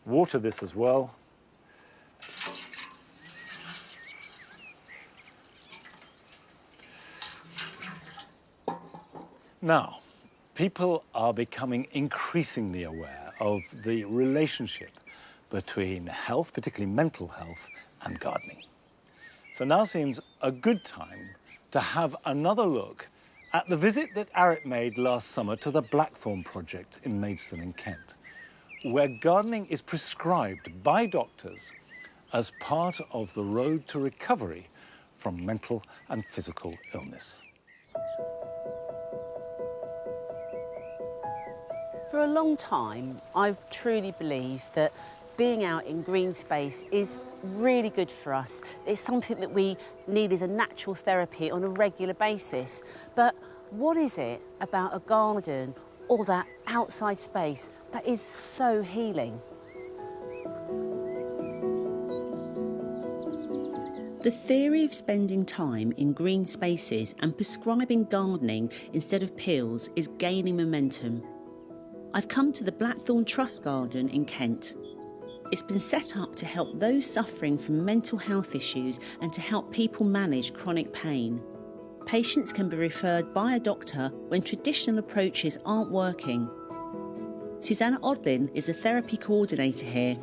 Water this as well. Now, people are becoming increasingly aware of the relationship between health, particularly mental health, and gardening. So now seems a good time to have another look at the visit that Arit made last summer to the Blackthorn project in Maidstone in Kent, where gardening is prescribed by doctors as part of the road to recovery from mental and physical illness. For a long time, I've truly believed that being out in green space is really good for us. It's something that we need as a natural therapy on a regular basis. But what is it about a garden or that outside space that is so healing? The theory of spending time in green spaces and prescribing gardening instead of pills is gaining momentum. I've come to the Blackthorn Trust Garden in Kent. It's been set up to help those suffering from mental health issues and to help people manage chronic pain. Patients can be referred by a doctor when traditional approaches aren't working. Susanna Odlin is a therapy coordinator here.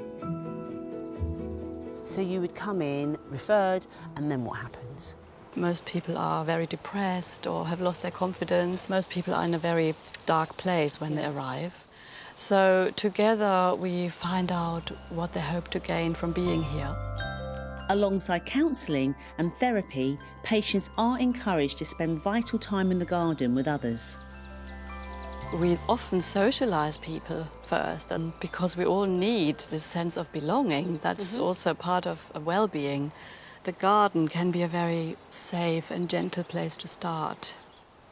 So you would come in, referred, and then what happens? Most people are very depressed or have lost their confidence. Most people are in a very dark place when they arrive. So together we find out what they hope to gain from being here. Alongside counselling and therapy, patients are encouraged to spend vital time in the garden with others. We often socialise people first, and because we all need this sense of belonging, that's also part of well-being. The garden can be a very safe and gentle place to start.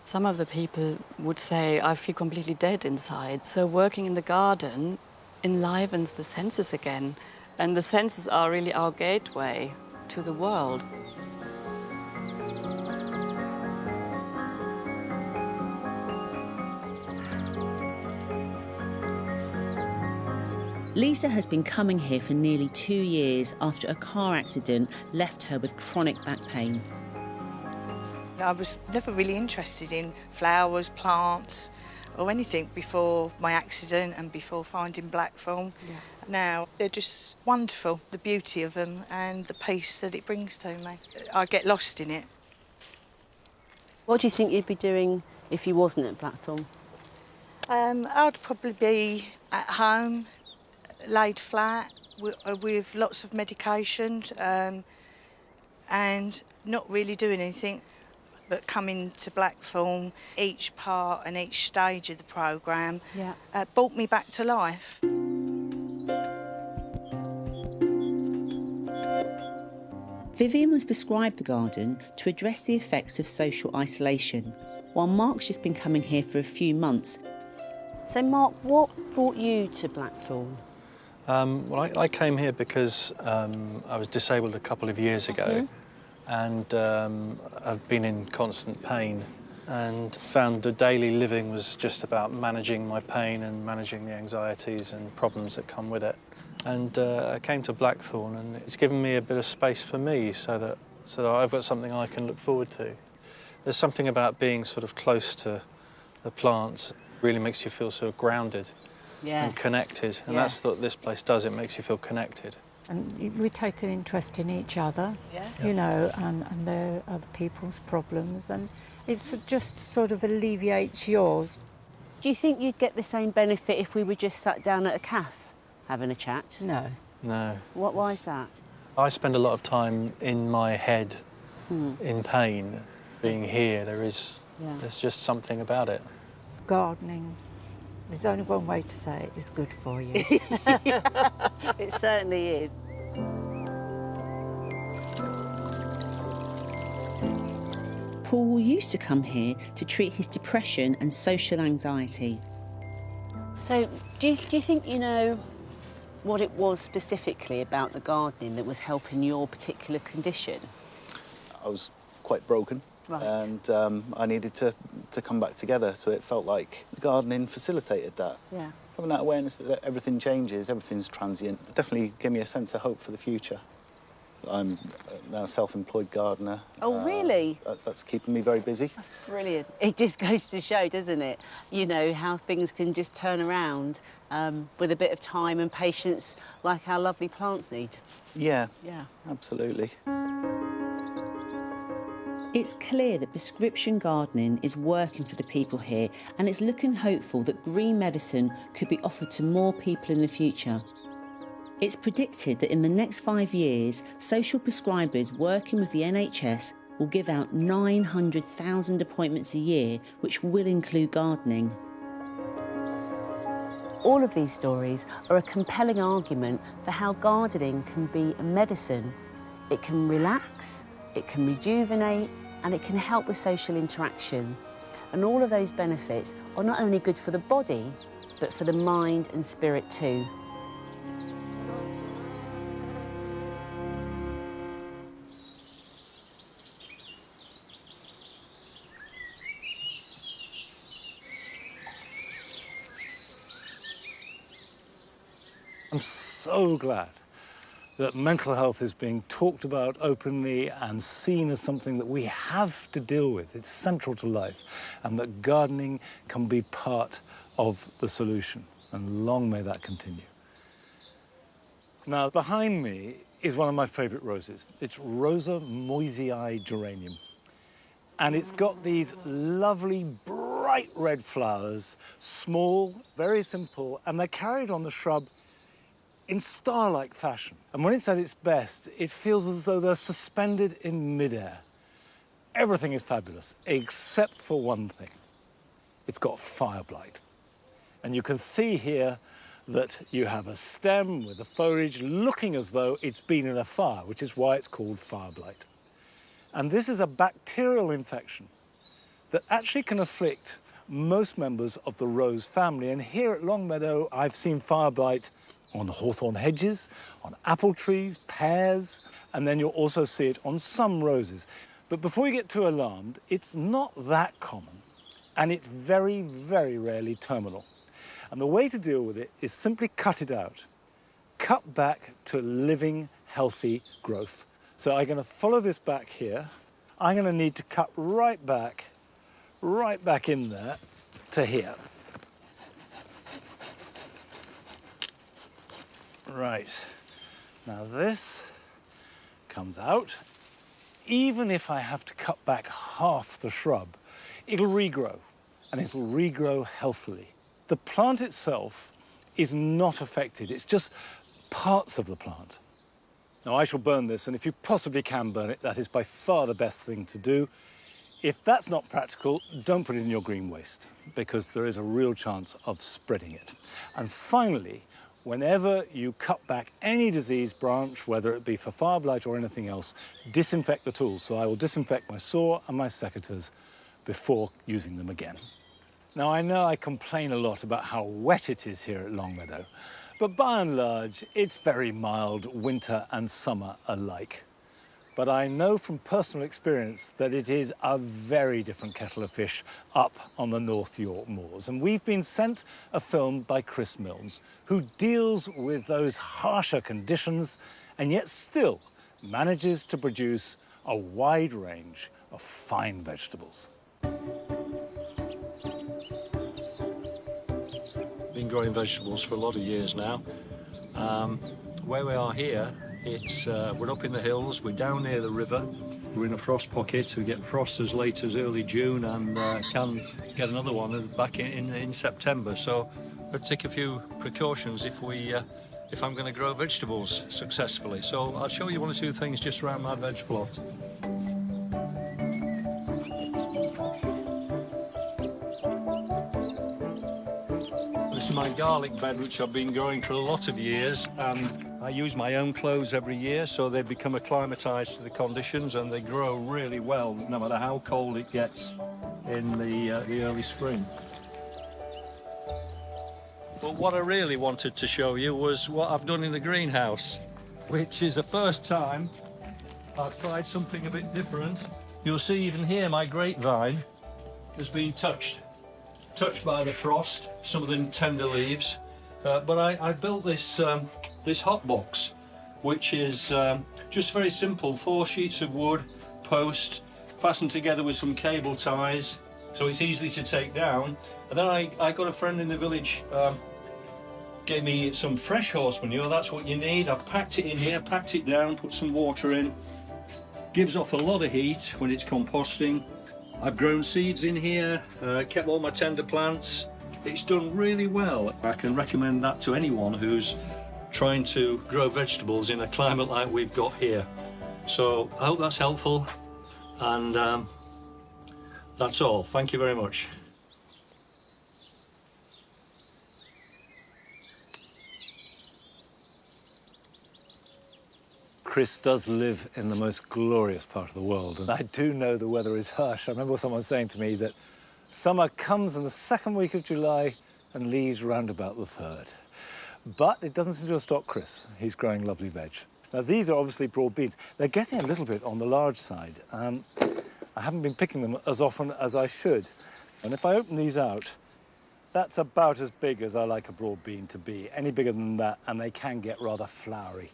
Some of the people would say, I feel completely dead inside. So working in the garden enlivens the senses again. And the senses are really our gateway to the world. Lisa has been coming here for nearly 2 years after a car accident left her with chronic back pain. I was never really interested in flowers, plants or anything before my accident and before finding Blackthorn. Yeah. Now, they're just wonderful, the beauty of them and the peace that it brings to me. I get lost in it. What do you think you'd be doing if you wasn't at Blackthorn? I'd probably be at home, laid flat with lots of medication and not really doing anything. But coming to Blackthorn, each part and each stage of the programme brought me back to life. Vivian was prescribed the garden to address the effects of social isolation, while Mark's just been coming here for a few months. So Mark, what brought you to Blackthorn? Well, I came here because I was disabled a couple of years ago. And I've been in constant pain and found the daily living was just about managing my pain and managing the anxieties and problems that come with it. And I came to Blackthorn and it's given me a bit of space for me so that I've got something I can look forward to. There's something about being sort of close to the plants. It really makes you feel sort of grounded and connected. And that's what this place does, it makes you feel connected. And we take an interest in each other, you know, and their other people's problems, and it just sort of alleviates yours. Do you think you'd get the same benefit if we were just sat down at a cafe having a chat? No. No. Why is that? I spend a lot of time in my head in pain. Being here, there's just something about it. Gardening, there's only one way to say it, is good for you. It certainly is. Paul used to come here to treat his depression and social anxiety. So, do you think you know what it was specifically about the gardening that was helping your particular condition? I was quite broken. Right. And I needed to come back together, so it felt like the gardening facilitated that. Yeah. Having that awareness that everything changes, everything's transient, definitely gave me a sense of hope for the future. I'm now a self-employed gardener. Oh, really? That's keeping me very busy. That's brilliant. It just goes to show, doesn't it? You know, how things can just turn around with a bit of time and patience like our lovely plants need. Yeah. Yeah. Absolutely. It's clear that prescription gardening is working for the people here, and it's looking hopeful that green medicine could be offered to more people in the future. It's predicted that in the next 5 years, social prescribers working with the NHS will give out 900,000 appointments a year, which will include gardening. All of these stories are a compelling argument for how gardening can be a medicine. It can relax, it can rejuvenate, and it can help with social interaction. And all of those benefits are not only good for the body, but for the mind and spirit too. I'm so glad that mental health is being talked about openly and seen as something that we have to deal with. It's central to life, and that gardening can be part of the solution. And long may that continue. Now, behind me is one of my favourite roses. It's Rosa moisei geranium. And it's got these lovely, bright red flowers, small, very simple, and they're carried on the shrub in star-like fashion. And when it's at its best, it feels as though they're suspended in midair. Everything is fabulous, except for one thing. It's got fire blight. And you can see here that you have a stem with the foliage looking as though it's been in a fire, which is why it's called fire blight. And this is a bacterial infection that actually can afflict most members of the rose family. And here at Longmeadow, I've seen fire blight on hawthorn hedges, on apple trees, pears, and then you'll also see it on some roses. But before you get too alarmed, it's not that common, and it's very, very rarely terminal. And the way to deal with it is simply cut it out. Cut back to living, healthy growth. So I'm going to follow this back here. I'm going to need to cut right back in there to here. Right, now this comes out. Even if I have to cut back half the shrub, it'll regrow, and it'll regrow healthily. The plant itself is not affected, it's just parts of the plant. Now I shall burn this, and if you possibly can burn it, that is by far the best thing to do. If that's not practical, don't put it in your green waste, because there is a real chance of spreading it. And finally, whenever you cut back any diseased branch, whether it be for fire blight or anything else, disinfect the tools. So I will disinfect my saw and my secateurs before using them again. Now, I know I complain a lot about how wet it is here at Longmeadow, but by and large, it's very mild, winter and summer alike. But I know from personal experience that it is a very different kettle of fish up on the North York moors. And we've been sent a film by Chris Milnes, who deals with those harsher conditions and yet still manages to produce a wide range of fine vegetables. Been growing vegetables for a lot of years now. Where we are here, we're up in the hills, we're down near the river. We're in a frost pocket, so we get frost as late as early June and can get another one back in September. So we'll take a few precautions if I'm going to grow vegetables successfully. So I'll show you one or two things just around my veg plot. This is my garlic bed, which I've been growing for a lot of years, and I use my own clothes every year, so they become acclimatised to the conditions and they grow really well, no matter how cold it gets in the early spring. But what I really wanted to show you was what I've done in the greenhouse, which is the first time I've tried something a bit different. You'll see even here my grapevine has been touched by the frost, some of them tender leaves. But I built this this hot box, which is just very simple, 4 sheets of wood, post, fastened together with some cable ties, so it's easy to take down. And then I got a friend in the village, gave me some fresh horse manure. That's what you need. I've packed it in here, packed it down, put some water in, gives off a lot of heat when it's composting. I've grown seeds in here, kept all my tender plants. It's done really well. I can recommend that to anyone who's trying to grow vegetables in a climate like we've got here. So I hope that's helpful, and that's all. Thank you very much. Chris does live in the most glorious part of the world, and I do know the weather is harsh. I remember someone saying to me that summer comes in the second week of July and leaves round about the third. But it doesn't seem to have stopped Chris. He's growing lovely veg. Now, these are obviously broad beans. They're getting a little bit on the large side. I haven't been picking them as often as I should. And if I open these out, that's about as big as I like a broad bean to be. Any bigger than that, and they can get rather flowery.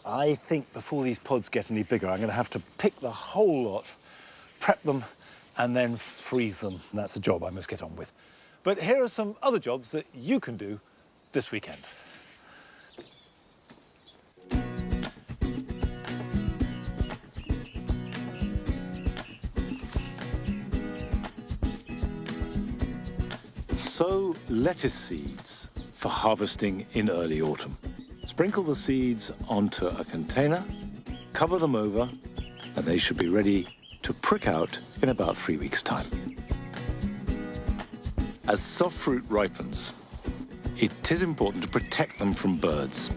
I think before these pods get any bigger, I'm going to have to pick the whole lot, prep them, and then freeze them. That's a job I must get on with. But here are some other jobs that you can do this weekend. Sow lettuce seeds for harvesting in early autumn. Sprinkle the seeds onto a container, cover them over, and they should be ready to prick out in about 3 weeks' time. As soft fruit ripens, it is important to protect them from birds.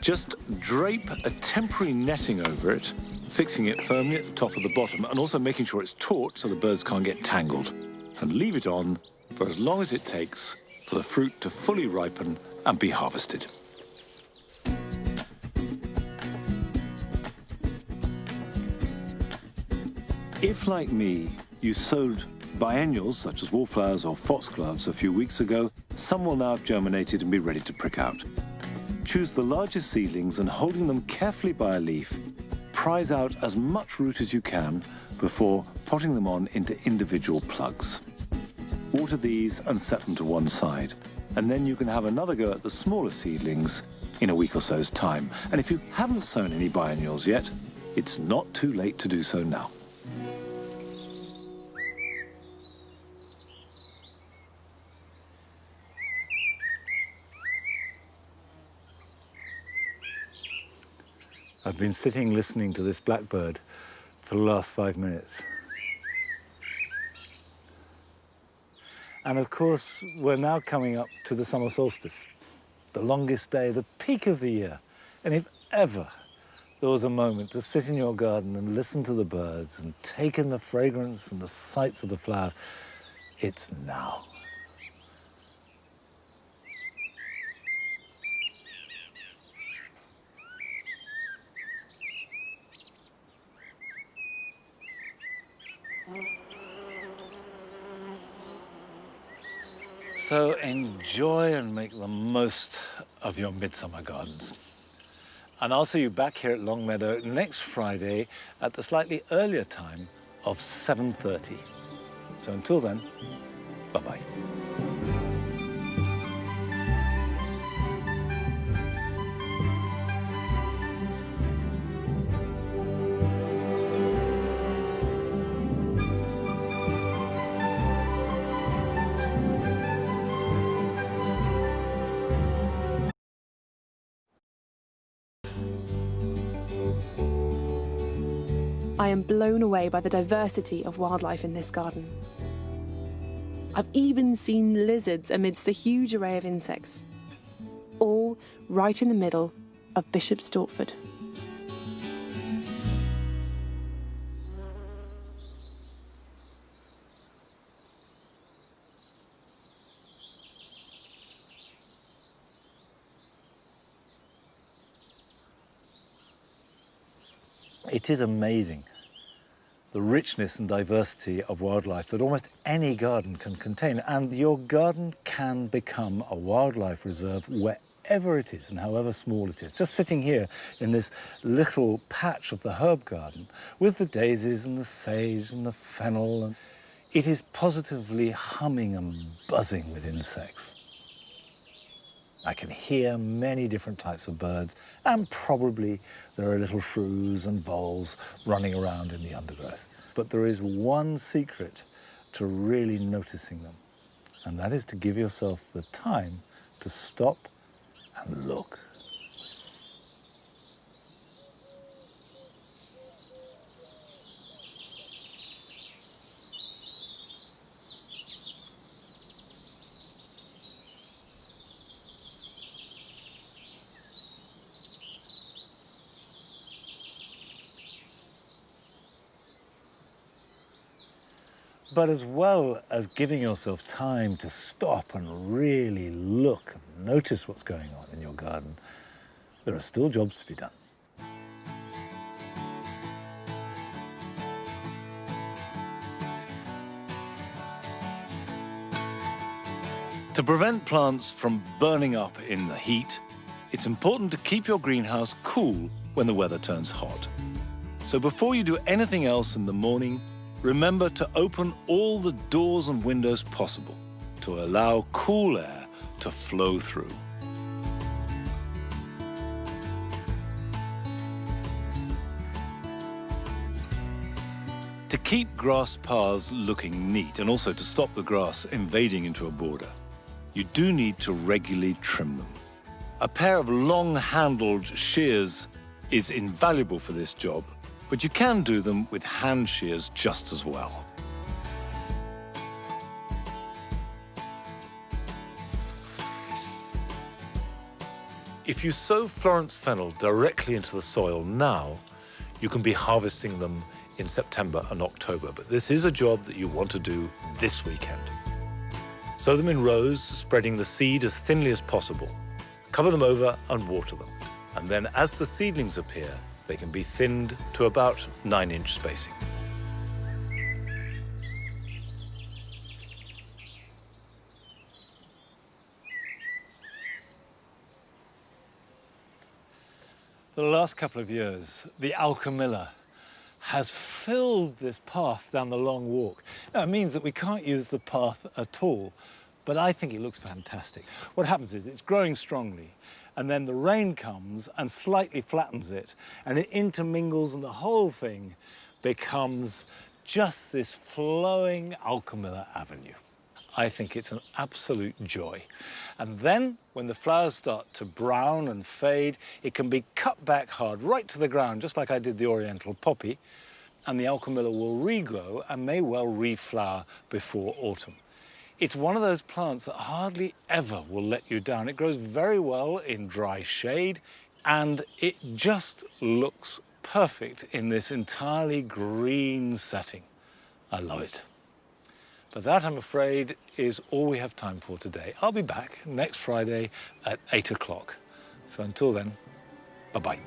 Just drape a temporary netting over it, fixing it firmly at the top of the bottom and also making sure it's taut so the birds can't get tangled. And leave it on for as long as it takes for the fruit to fully ripen and be harvested. If, like me, you sowed biennials such as wallflowers or foxgloves a few weeks ago, some will now have germinated and be ready to prick out. Choose the largest seedlings and, holding them carefully by a leaf, prise out as much root as you can before potting them on into individual plugs. Water these and set them to one side, and then you can have another go at the smaller seedlings in a week or so's time. And if you haven't sown any biennials yet, it's not too late to do so now. I've been sitting listening to this blackbird for the last 5 minutes. And of course, we're now coming up to the summer solstice, the longest day, the peak of the year. And if ever there was a moment to sit in your garden and listen to the birds and take in the fragrance and the sights of the flowers, it's now. So enjoy and make the most of your midsummer gardens. And I'll see you back here at Longmeadow next Friday at the slightly earlier time of 7:30. So until then, bye-bye. I am blown away by the diversity of wildlife in this garden. I've even seen lizards amidst the huge array of insects, all right in the middle of Bishop Stortford. It is amazing, the richness and diversity of wildlife that almost any garden can contain. And your garden can become a wildlife reserve wherever it is and however small it is. Just sitting here in this little patch of the herb garden with the daisies and the sage and the fennel, and it is positively humming and buzzing with insects. I can hear many different types of birds, and probably there are little shrews and voles running around in the undergrowth. But there is one secret to really noticing them, and that is to give yourself the time to stop and look. But as well as giving yourself time to stop and really look and notice what's going on in your garden, there are still jobs to be done. To prevent plants from burning up in the heat, it's important to keep your greenhouse cool when the weather turns hot. So before you do anything else in the morning, remember to open all the doors and windows possible to allow cool air to flow through. To keep grass paths looking neat and also to stop the grass invading into a border, you do need to regularly trim them. A pair of long-handled shears is invaluable for this job, but you can do them with hand shears just as well. If you sow Florence fennel directly into the soil now, you can be harvesting them in September and October, but this is a job that you want to do this weekend. Sow them in rows, spreading the seed as thinly as possible. Cover them over and water them. And then as the seedlings appear, they can be thinned to about 9-inch spacing. For the last couple of years, the Alchemilla has filled this path down the long walk. Now, it means that we can't use the path at all, but I think it looks fantastic. What happens is it's growing strongly, and then the rain comes and slightly flattens it, and it intermingles, and the whole thing becomes just this flowing Alchemilla avenue. I think it's an absolute joy. And then, when the flowers start to brown and fade, it can be cut back hard right to the ground, just like I did the Oriental poppy, and the Alchemilla will regrow and may well reflower before autumn. It's one of those plants that hardly ever will let you down. It grows very well in dry shade, and it just looks perfect in this entirely green setting. I love it. But that, I'm afraid, is all we have time for today. I'll be back next Friday at 8 o'clock. So until then, bye-bye.